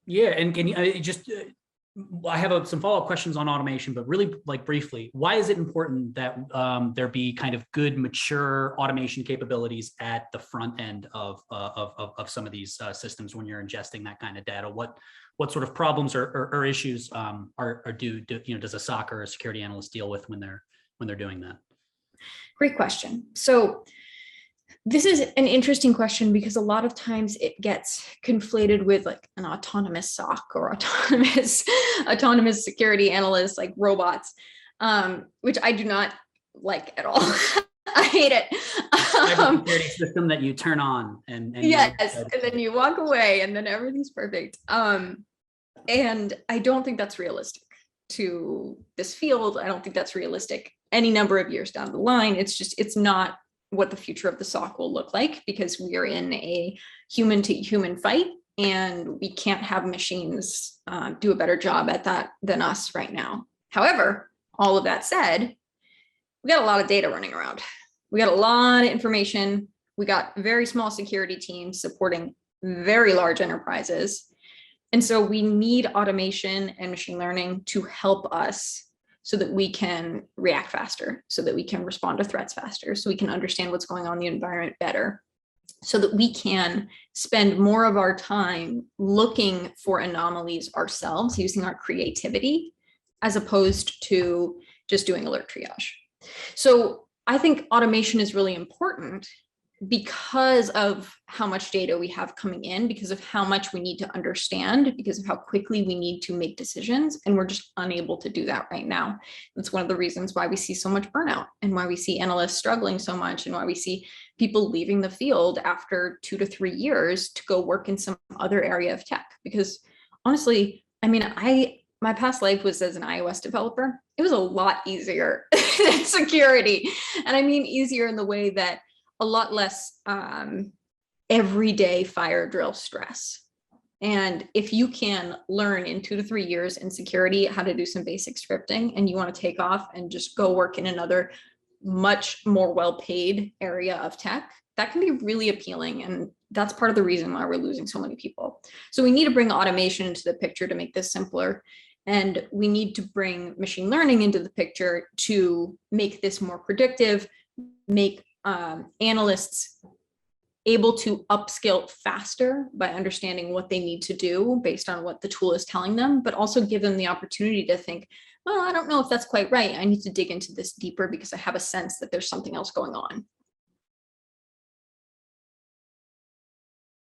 Yeah, and can you just, I have some follow-up questions on automation, but really like briefly, why is it important that there be kind of good, mature automation capabilities at the front end of some of these systems when you're ingesting that kind of data? What sort of problems or issues does a SOC or a security analyst deal with when they're doing that? Great question. So this is an interesting question because a lot of times it gets conflated with like an autonomous SOC or autonomous security analysts, like robots, which I do not like at all. I hate it. Security system that you turn on and yes, and then you walk away and then everything's perfect. And I don't think that's realistic to this field. I don't think that's realistic any number of years down the line. It's not what the future of the SOC will look like, because we are in a human to human fight and we can't have machines do a better job at that than us right now. However, all of that said, we got a lot of data running around. We got a lot of information. We got very small security teams supporting very large enterprises. And so we need automation and machine learning to help us so that we can react faster, so that we can respond to threats faster, so we can understand what's going on in the environment better, so that we can spend more of our time looking for anomalies ourselves, using our creativity, as opposed to just doing alert triage. So I think automation is really important because of how much data we have coming in, because of how much we need to understand, because of how quickly we need to make decisions. And we're just unable to do that right now. That's one of the reasons why we see so much burnout and why we see analysts struggling so much and why we see people leaving the field after 2 to 3 years to go work in some other area of tech. Because honestly, I mean, my past life was as an iOS developer. It was a lot easier than security. And I mean easier in the way that a lot less everyday fire drill stress. And if you can learn in 2 to 3 years in security how to do some basic scripting, and you want to take off and just go work in another much more well-paid area of tech, that can be really appealing. And that's part of the reason why we're losing so many people. So we need to bring automation into the picture to make this simpler. And we need to bring machine learning into the picture to make this more predictive, make analysts able to upskill faster by understanding what they need to do based on what the tool is telling them, but also give them the opportunity to think, well, I don't know if that's quite right. I need to dig into this deeper because I have a sense that there's something else going on.